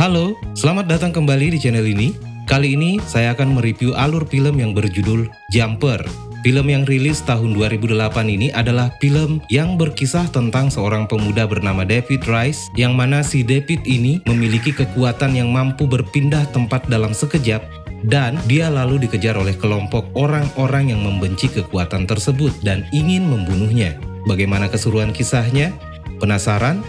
Halo, selamat datang kembali di channel ini. Kali ini saya akan mereview alur film yang berjudul Jumper. Film yang rilis tahun 2008 ini adalah film yang berkisah tentang seorang pemuda bernama David Rice, yang mana si David ini memiliki kekuatan yang mampu berpindah tempat dalam sekejap, dan dia lalu dikejar oleh kelompok orang-orang yang membenci kekuatan tersebut dan ingin membunuhnya. Bagaimana keseruan kisahnya? Penasaran?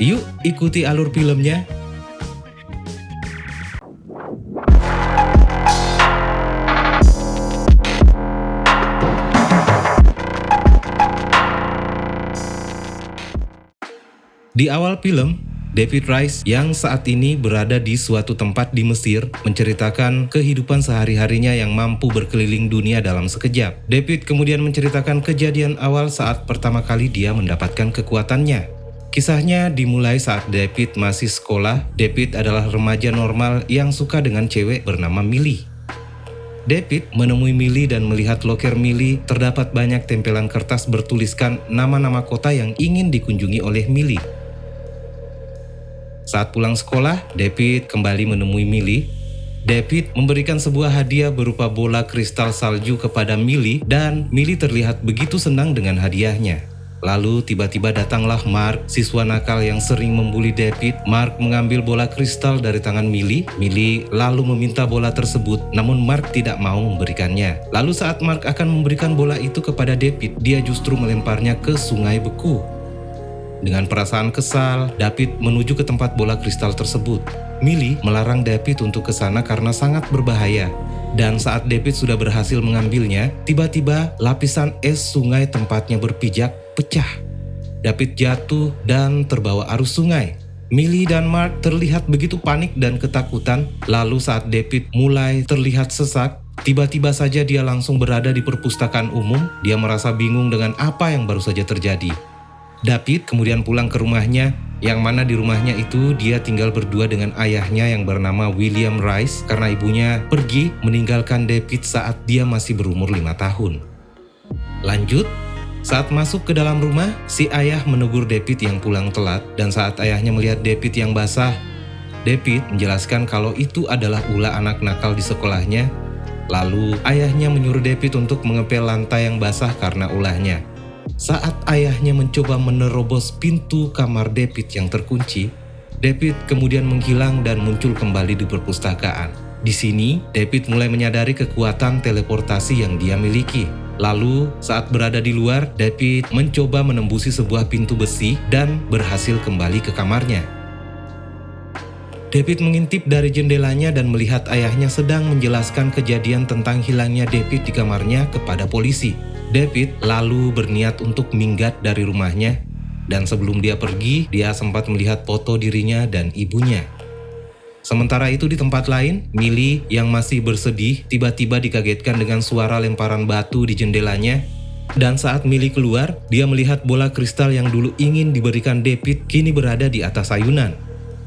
Yuk ikuti alur filmnya. Di awal film, David Rice yang saat ini berada di suatu tempat di Mesir menceritakan kehidupan sehari-harinya yang mampu berkeliling dunia dalam sekejap. David kemudian menceritakan kejadian awal saat pertama kali dia mendapatkan kekuatannya. Kisahnya dimulai saat David masih sekolah. David adalah remaja normal yang suka dengan cewek bernama Millie. David menemui Millie dan melihat loker Millie terdapat banyak tempelan kertas bertuliskan nama-nama kota yang ingin dikunjungi oleh Millie. Saat pulang sekolah, David kembali menemui Millie. David memberikan sebuah hadiah berupa bola kristal salju kepada Millie dan Millie terlihat begitu senang dengan hadiahnya. Lalu tiba-tiba datanglah Mark, siswa nakal yang sering membuli David. Mark mengambil bola kristal dari tangan Millie. Millie lalu meminta bola tersebut, namun Mark tidak mau memberikannya. Lalu saat Mark akan memberikan bola itu kepada David, dia justru melemparnya ke sungai beku. Dengan perasaan kesal, David menuju ke tempat bola kristal tersebut. Millie melarang David untuk ke sana karena sangat berbahaya. Dan saat David sudah berhasil mengambilnya, tiba-tiba lapisan es sungai tempatnya berpijak pecah. David jatuh dan terbawa arus sungai. Millie dan Mark terlihat begitu panik dan ketakutan. Lalu saat David mulai terlihat sesak, tiba-tiba saja dia langsung berada di perpustakaan umum. Dia merasa bingung dengan apa yang baru saja terjadi. David kemudian pulang ke rumahnya, yang mana di rumahnya itu dia tinggal berdua dengan ayahnya yang bernama William Rice karena ibunya pergi meninggalkan David saat dia masih berumur 5 tahun. Lanjut, saat masuk ke dalam rumah, si ayah menegur David yang pulang telat, dan saat ayahnya melihat David yang basah, David menjelaskan kalau itu adalah ulah anak nakal di sekolahnya. Lalu ayahnya menyuruh David untuk mengepel lantai yang basah karena ulahnya. Saat ayahnya mencoba menerobos pintu kamar David yang terkunci, David kemudian menghilang dan muncul kembali di perpustakaan. Di sini, David mulai menyadari kekuatan teleportasi yang dia miliki. Lalu, saat berada di luar, David mencoba menembusi sebuah pintu besi dan berhasil kembali ke kamarnya. David mengintip dari jendelanya dan melihat ayahnya sedang menjelaskan kejadian tentang hilangnya David di kamarnya kepada polisi. David lalu berniat untuk minggat dari rumahnya, dan sebelum dia pergi, dia sempat melihat foto dirinya dan ibunya. Sementara itu di tempat lain, Millie yang masih bersedih tiba-tiba dikagetkan dengan suara lemparan batu di jendelanya. Dan saat Millie keluar, dia melihat bola kristal yang dulu ingin diberikan David kini berada di atas ayunan.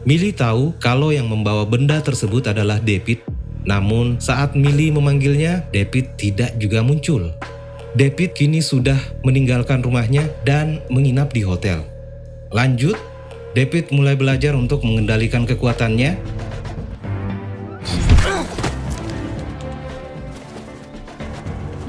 Millie tahu kalau yang membawa benda tersebut adalah David, namun saat Millie memanggilnya, David tidak juga muncul. David kini sudah meninggalkan rumahnya dan menginap di hotel. Lanjut, David mulai belajar untuk mengendalikan kekuatannya.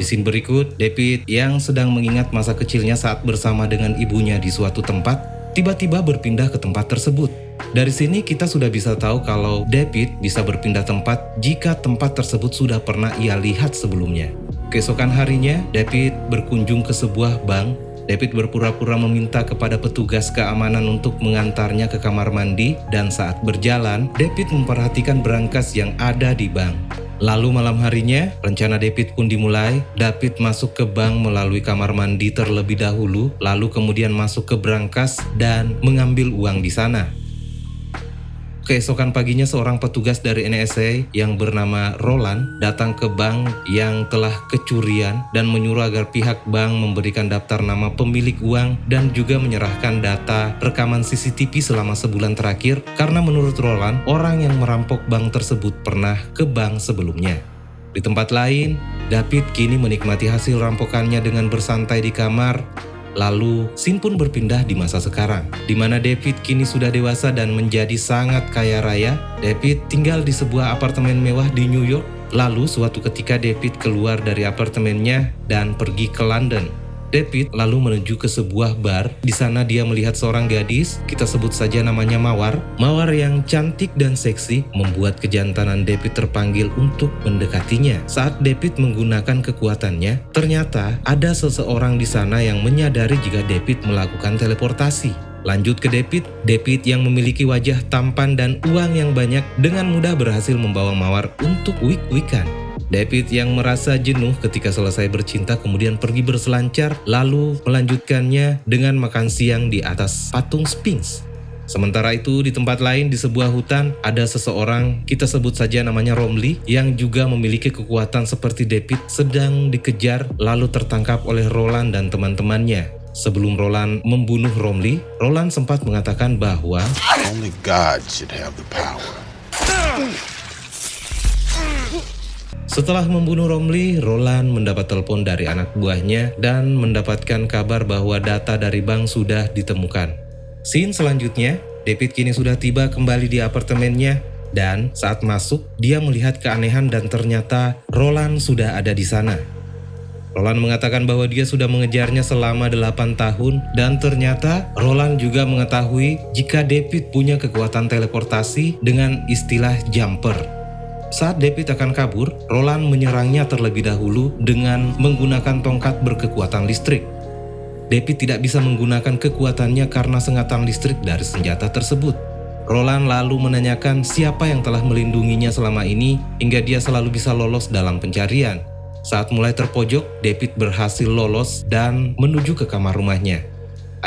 Di scene berikut, David yang sedang mengingat masa kecilnya saat bersama dengan ibunya di suatu tempat, tiba-tiba berpindah ke tempat tersebut. Dari sini kita sudah bisa tahu kalau David bisa berpindah tempat jika tempat tersebut sudah pernah ia lihat sebelumnya. Keesokan harinya, David berkunjung ke sebuah bank. David berpura-pura meminta kepada petugas keamanan untuk mengantarnya ke kamar mandi, dan saat berjalan, David memperhatikan berangkas yang ada di bank. Lalu malam harinya, rencana David pun dimulai. David masuk ke bank melalui kamar mandi terlebih dahulu, lalu kemudian masuk ke berangkas dan mengambil uang di sana. Keesokan paginya seorang petugas dari NSA yang bernama Roland datang ke bank yang telah kecurian dan menyuruh agar pihak bank memberikan daftar nama pemilik uang dan juga menyerahkan data rekaman CCTV selama sebulan terakhir karena menurut Roland, orang yang merampok bank tersebut pernah ke bank sebelumnya. Di tempat lain, David kini menikmati hasil rampokannya dengan bersantai di kamar. Lalu, scene pun berpindah di masa sekarang, di mana David kini sudah dewasa dan menjadi sangat kaya raya. David tinggal di sebuah apartemen mewah di New York. Lalu, suatu ketika David keluar dari apartemennya dan pergi ke London. David lalu menuju ke sebuah bar. Di sana dia melihat seorang gadis, kita sebut saja namanya Mawar. Mawar yang cantik dan seksi membuat kejantanan David terpanggil untuk mendekatinya. Saat David menggunakan kekuatannya, ternyata ada seseorang di sana yang menyadari jika David melakukan teleportasi. Lanjut ke David. David yang memiliki wajah tampan dan uang yang banyak dengan mudah berhasil membawa Mawar untuk wik-wikan. David yang merasa jenuh ketika selesai bercinta kemudian pergi berselancar lalu melanjutkannya dengan makan siang di atas patung Sphinx. Sementara itu di tempat lain di sebuah hutan ada seseorang, kita sebut saja namanya Romley, yang juga memiliki kekuatan seperti David sedang dikejar lalu tertangkap oleh Roland dan teman-temannya. Sebelum Roland membunuh Romley, Roland sempat mengatakan bahwa only God should have the power. Setelah membunuh Romley, Roland mendapat telepon dari anak buahnya dan mendapatkan kabar bahwa data dari bank sudah ditemukan. Scene selanjutnya, David kini sudah tiba kembali di apartemennya dan saat masuk, dia melihat keanehan dan ternyata Roland sudah ada di sana. Roland mengatakan bahwa dia sudah mengejarnya selama 8 tahun dan ternyata Roland juga mengetahui jika David punya kekuatan teleportasi dengan istilah jumper. Saat David akan kabur, Roland menyerangnya terlebih dahulu dengan menggunakan tongkat berkekuatan listrik. David tidak bisa menggunakan kekuatannya karena sengatan listrik dari senjata tersebut. Roland lalu menanyakan siapa yang telah melindunginya selama ini hingga dia selalu bisa lolos dalam pencarian. Saat mulai terpojok, David berhasil lolos dan menuju ke kamar rumahnya.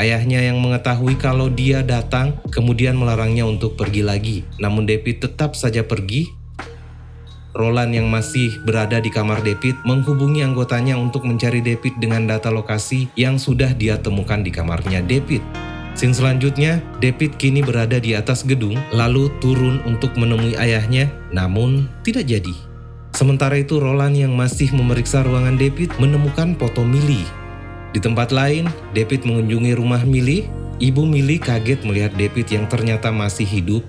Ayahnya yang mengetahui kalau dia datang kemudian melarangnya untuk pergi lagi. Namun David tetap saja pergi. Roland yang masih berada di kamar David menghubungi anggotanya untuk mencari David dengan data lokasi yang sudah dia temukan di kamarnya David. Scene selanjutnya, David kini berada di atas gedung lalu turun untuk menemui ayahnya, namun tidak jadi. Sementara itu Roland yang masih memeriksa ruangan David menemukan foto Millie. Di tempat lain, David mengunjungi rumah Millie. Ibu Millie kaget melihat David yang ternyata masih hidup.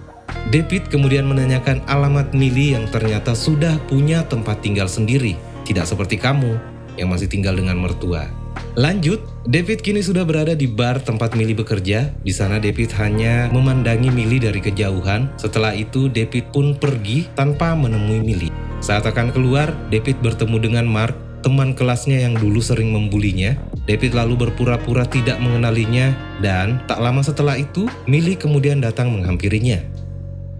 David kemudian menanyakan alamat Millie yang ternyata sudah punya tempat tinggal sendiri, tidak seperti kamu yang masih tinggal dengan mertua. Lanjut, David kini sudah berada di bar tempat Millie bekerja. Di sana David hanya memandangi Millie dari kejauhan. Setelah itu David pun pergi tanpa menemui Millie. Saat akan keluar, David bertemu dengan Mark, teman kelasnya yang dulu sering membulinya. David lalu berpura-pura tidak mengenalinya dan tak lama setelah itu Millie kemudian datang menghampirinya.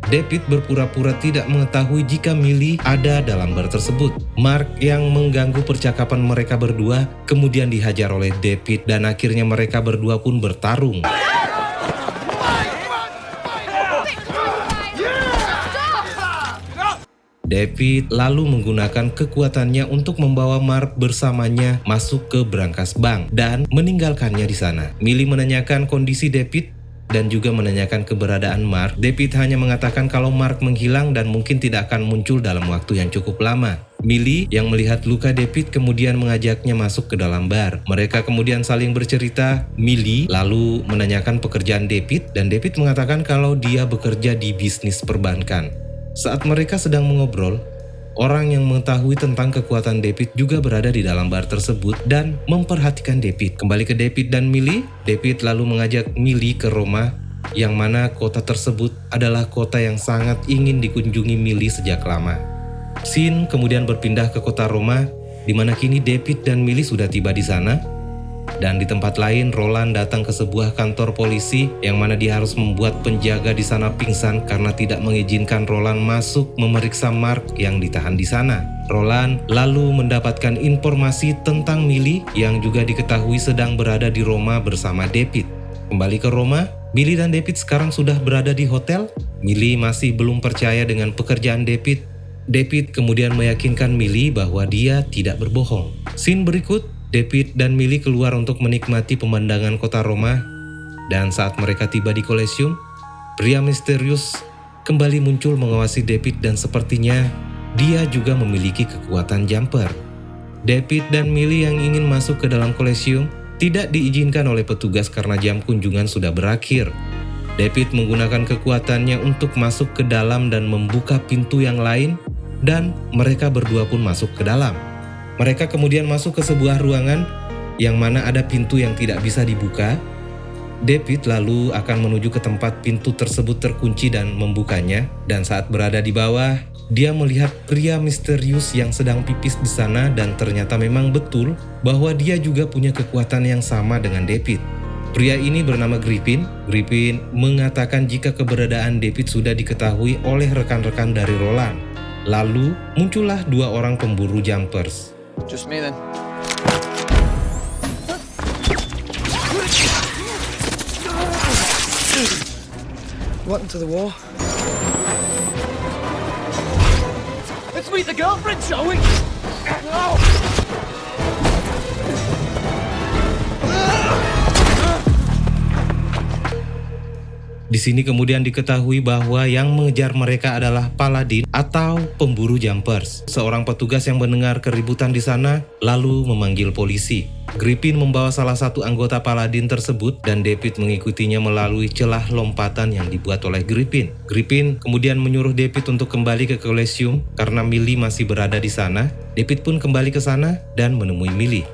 David berpura-pura tidak mengetahui jika Millie ada dalam bar tersebut. Mark yang mengganggu percakapan mereka berdua kemudian dihajar oleh David dan akhirnya mereka berdua pun bertarung. David lalu menggunakan kekuatannya untuk membawa Mark bersamanya masuk ke brankas bank dan meninggalkannya di sana. Millie menanyakan kondisi David dan juga menanyakan keberadaan Mark. David hanya mengatakan kalau Mark menghilang dan mungkin tidak akan muncul dalam waktu yang cukup lama. Millie yang melihat luka David kemudian mengajaknya masuk ke dalam bar. Mereka kemudian saling bercerita. Millie lalu menanyakan pekerjaan David dan David mengatakan kalau dia bekerja di bisnis perbankan. Saat mereka sedang mengobrol, orang yang mengetahui tentang kekuatan David juga berada di dalam bar tersebut dan memperhatikan David. Kembali ke David dan Millie, David lalu mengajak Millie ke Roma, yang mana kota tersebut adalah kota yang sangat ingin dikunjungi Millie sejak lama. Scene kemudian berpindah ke kota Roma, di mana kini David dan Millie sudah tiba di sana. Dan di tempat lain, Roland datang ke sebuah kantor polisi yang mana dia harus membuat penjaga di sana pingsan karena tidak mengizinkan Roland masuk memeriksa Mark yang ditahan di sana. Roland lalu mendapatkan informasi tentang Millie yang juga diketahui sedang berada di Roma bersama David. Kembali ke Roma, Millie dan David sekarang sudah berada di hotel. Millie masih belum percaya dengan pekerjaan David. David kemudian meyakinkan Millie bahwa dia tidak berbohong. Scene berikut, David dan Millie keluar untuk menikmati pemandangan kota Roma. Dan saat mereka tiba di Colosseum, pria misterius kembali muncul mengawasi David dan sepertinya dia juga memiliki kekuatan jumper. David dan Millie yang ingin masuk ke dalam Colosseum tidak diizinkan oleh petugas karena jam kunjungan sudah berakhir. David menggunakan kekuatannya untuk masuk ke dalam dan membuka pintu yang lain, dan mereka berdua pun masuk ke dalam. Mereka kemudian masuk ke sebuah ruangan yang mana ada pintu yang tidak bisa dibuka. David lalu akan menuju ke tempat pintu tersebut terkunci dan membukanya, dan saat berada di bawah, dia melihat pria misterius yang sedang pipis di sana, dan ternyata memang betul bahwa dia juga punya kekuatan yang sama dengan David. Pria ini bernama Griffin. Griffin mengatakan jika keberadaan David sudah diketahui oleh rekan-rekan dari Roland. Lalu muncullah dua orang pemburu jumpers. Just me then. What into the war? Let's meet the girlfriend, shall we? Di sini kemudian diketahui bahwa yang mengejar mereka adalah Paladin atau pemburu jumpers. Seorang petugas yang mendengar keributan di sana lalu memanggil polisi. Griffin membawa salah satu anggota Paladin tersebut dan David mengikutinya melalui celah lompatan yang dibuat oleh Griffin. Griffin kemudian menyuruh David untuk kembali ke Coliseum karena Millie masih berada di sana. David pun kembali ke sana dan menemui Millie.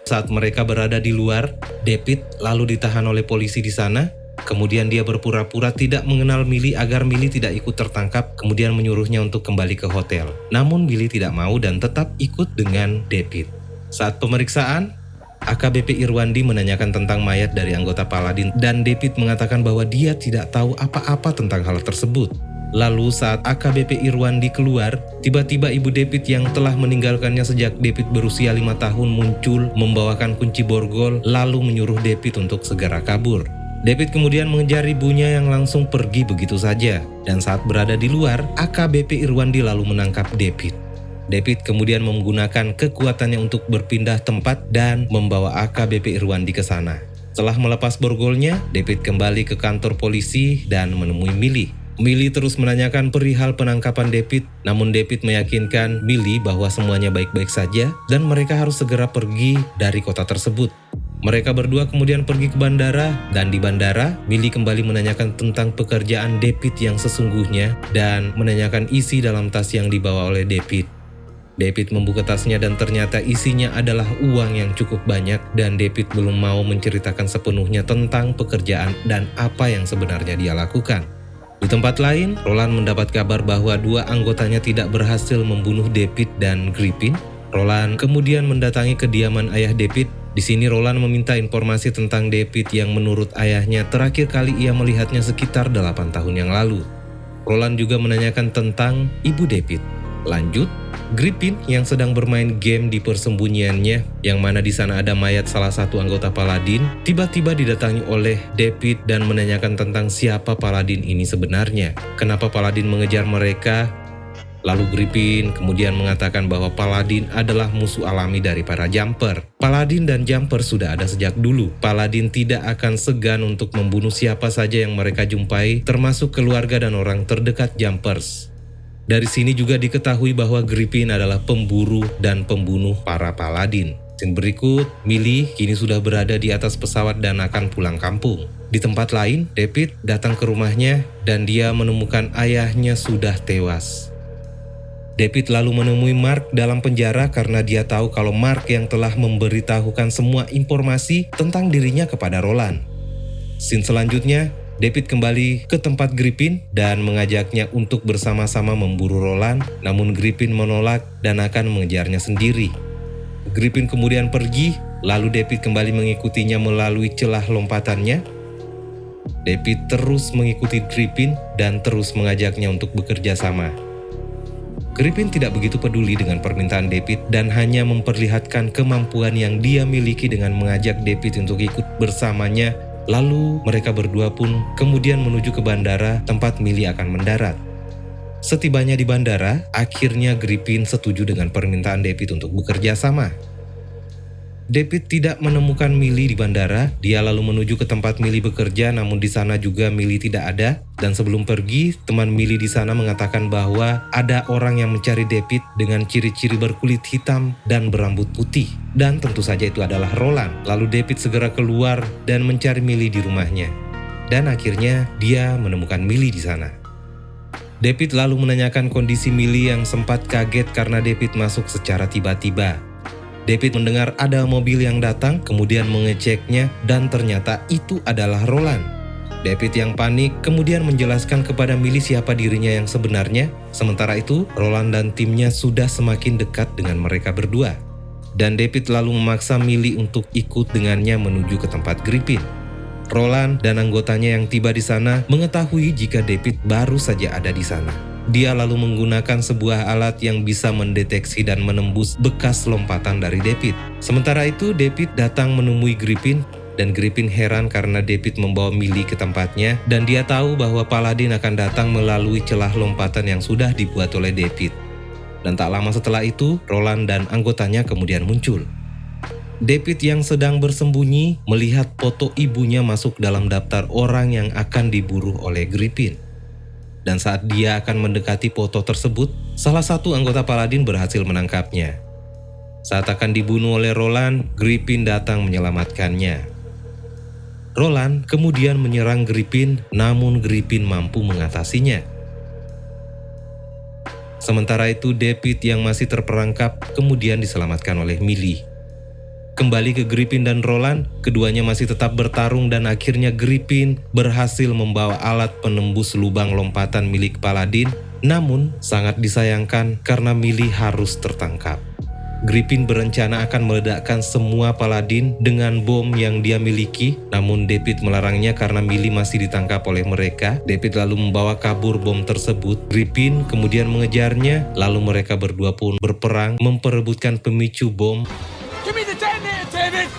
Saat mereka berada di luar, David lalu ditahan oleh polisi di sana. Kemudian dia berpura-pura tidak mengenal Millie agar Millie tidak ikut tertangkap, kemudian menyuruhnya untuk kembali ke hotel. Namun Millie tidak mau dan tetap ikut dengan David. Saat pemeriksaan, AKBP Irwandi menanyakan tentang mayat dari anggota Paladin dan David mengatakan bahwa dia tidak tahu apa-apa tentang hal tersebut. Lalu saat AKBP Irwandi keluar, tiba-tiba ibu David yang telah meninggalkannya sejak David berusia 5 tahun muncul membawakan kunci borgol lalu menyuruh David untuk segera kabur. David kemudian mengejar ibunya yang langsung pergi begitu saja. Dan saat berada di luar, AKBP Irwandi lalu menangkap David. David kemudian menggunakan kekuatannya untuk berpindah tempat dan membawa AKBP Irwandi ke sana. Setelah melepas borgolnya, David kembali ke kantor polisi dan menemui Millie. Millie terus menanyakan perihal penangkapan David, namun David meyakinkan Millie bahwa semuanya baik-baik saja dan mereka harus segera pergi dari kota tersebut. Mereka berdua kemudian pergi ke bandara, dan di bandara, Millie kembali menanyakan tentang pekerjaan David yang sesungguhnya dan menanyakan isi dalam tas yang dibawa oleh David. David membuka tasnya dan ternyata isinya adalah uang yang cukup banyak, dan David belum mau menceritakan sepenuhnya tentang pekerjaan dan apa yang sebenarnya dia lakukan. Di tempat lain, Roland mendapat kabar bahwa dua anggotanya tidak berhasil membunuh David dan Griffin. Roland kemudian mendatangi kediaman ayah David. Di sini Roland meminta informasi tentang David yang menurut ayahnya terakhir kali ia melihatnya sekitar 8 tahun yang lalu. Roland juga menanyakan tentang ibu David. Lanjut, Griffin yang sedang bermain game di persembunyiannya, yang mana di sana ada mayat salah satu anggota Paladin, tiba-tiba didatangi oleh David dan menanyakan tentang siapa Paladin ini sebenarnya. Kenapa Paladin mengejar mereka? Lalu Griffin kemudian mengatakan bahwa Paladin adalah musuh alami dari para jumper. Paladin dan jumper sudah ada sejak dulu. Paladin tidak akan segan untuk membunuh siapa saja yang mereka jumpai, termasuk keluarga dan orang terdekat jumpers. Dari sini juga diketahui bahwa Griffin adalah pemburu dan pembunuh para Paladin. Scene berikut, Millie kini sudah berada di atas pesawat dan akan pulang kampung. Di tempat lain, David datang ke rumahnya dan dia menemukan ayahnya sudah tewas. David lalu menemui Mark dalam penjara karena dia tahu kalau Mark yang telah memberitahukan semua informasi tentang dirinya kepada Roland. Scene selanjutnya, David kembali ke tempat Griffin dan mengajaknya untuk bersama-sama memburu Roland, namun Griffin menolak dan akan mengejarnya sendiri. Griffin kemudian pergi, lalu David kembali mengikutinya melalui celah lompatannya. David terus mengikuti Griffin dan terus mengajaknya untuk bekerja sama. Griffin tidak begitu peduli dengan permintaan David dan hanya memperlihatkan kemampuan yang dia miliki dengan mengajak David untuk ikut bersamanya. Lalu mereka berdua pun kemudian menuju ke bandara tempat Millie akan mendarat. Setibanya di bandara, akhirnya Griffin setuju dengan permintaan David untuk bekerja sama. David tidak menemukan Millie di bandara. Dia lalu menuju ke tempat Millie bekerja, namun di sana juga Millie tidak ada. Dan sebelum pergi, teman Millie di sana mengatakan bahwa ada orang yang mencari David dengan ciri-ciri berkulit hitam dan berambut putih. Dan tentu saja itu adalah Roland. Lalu David segera keluar dan mencari Millie di rumahnya. Dan akhirnya dia menemukan Millie di sana. David lalu menanyakan kondisi Millie yang sempat kaget karena David masuk secara tiba-tiba. David mendengar ada mobil yang datang, kemudian mengeceknya, dan ternyata itu adalah Roland. David yang panik kemudian menjelaskan kepada Millie siapa dirinya yang sebenarnya. Sementara itu, Roland dan timnya sudah semakin dekat dengan mereka berdua. Dan David lalu memaksa Millie untuk ikut dengannya menuju ke tempat Griffin. Roland dan anggotanya yang tiba di sana mengetahui jika David baru saja ada di sana. Dia lalu menggunakan sebuah alat yang bisa mendeteksi dan menembus bekas lompatan dari David. Sementara itu, David datang menemui Griffin, dan Griffin heran karena David membawa Millie ke tempatnya, dan dia tahu bahwa Paladin akan datang melalui celah lompatan yang sudah dibuat oleh David. Dan tak lama setelah itu, Roland dan anggotanya kemudian muncul. David yang sedang bersembunyi melihat foto ibunya masuk dalam daftar orang yang akan diburu oleh Griffin. Dan saat dia akan mendekati foto tersebut, salah satu anggota Paladin berhasil menangkapnya. Saat akan dibunuh oleh Roland, Griffin datang menyelamatkannya. Roland kemudian menyerang Griffin, namun Griffin mampu mengatasinya. Sementara itu, David yang masih terperangkap kemudian diselamatkan oleh Millie. Kembali ke Griffin dan Roland, keduanya masih tetap bertarung dan akhirnya Griffin berhasil membawa alat penembus lubang lompatan milik Paladin, namun sangat disayangkan karena Millie harus tertangkap. Griffin berencana akan meledakkan semua Paladin dengan bom yang dia miliki, namun David melarangnya karena Millie masih ditangkap oleh mereka. David lalu membawa kabur bom tersebut. Griffin kemudian mengejarnya, lalu mereka berdua pun berperang memperebutkan pemicu bom. Give me the detonator, David!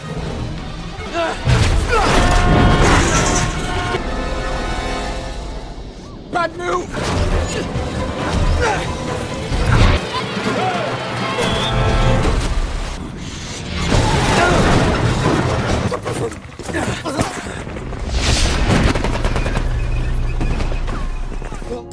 Bad move!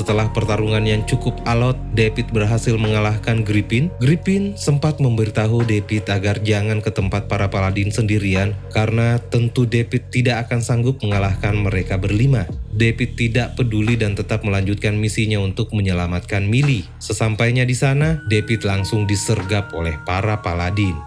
Setelah pertarungan yang cukup alot, David berhasil mengalahkan Griffin. Griffin sempat memberitahu David agar jangan ke tempat para Paladin sendirian karena tentu David tidak akan sanggup mengalahkan mereka berlima. David tidak peduli dan tetap melanjutkan misinya untuk menyelamatkan Millie. Sesampainya di sana, David langsung disergap oleh para Paladin.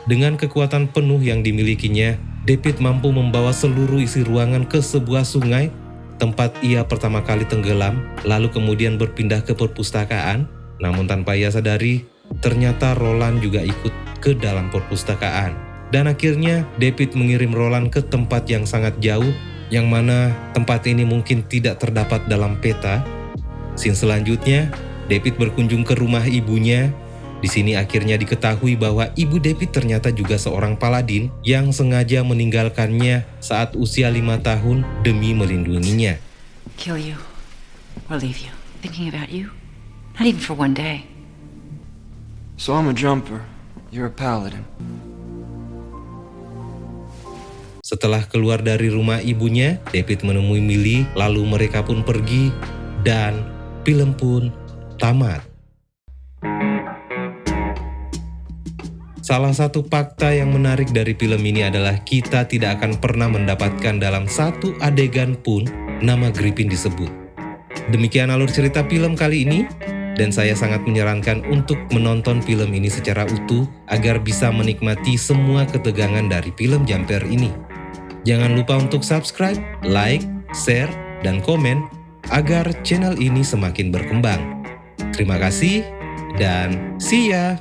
Dengan kekuatan penuh yang dimilikinya, David mampu membawa seluruh isi ruangan ke sebuah sungai tempat ia pertama kali tenggelam, lalu kemudian berpindah ke perpustakaan. Namun tanpa ia sadari, ternyata Roland juga ikut ke dalam perpustakaan. Dan akhirnya David mengirim Roland ke tempat yang sangat jauh, yang mana tempat ini mungkin tidak terdapat dalam peta. Scene selanjutnya, David berkunjung ke rumah ibunya. Di sini akhirnya diketahui bahwa ibu David ternyata juga seorang Paladin yang sengaja meninggalkannya saat usia 5 tahun demi melindunginya. Kill you or leave you. Thinking about you, not even for one day. So I'm a jumper. You're a paladin. Setelah keluar dari rumah ibunya, David menemui Millie, lalu mereka pun pergi dan film pun tamat. Salah satu fakta yang menarik dari film ini adalah kita tidak akan pernah mendapatkan dalam satu adegan pun nama Griffin disebut. Demikian alur cerita film kali ini, dan saya sangat menyarankan untuk menonton film ini secara utuh agar bisa menikmati semua ketegangan dari film Jumper ini. Jangan lupa untuk subscribe, like, share, dan komen agar channel ini semakin berkembang. Terima kasih dan see ya!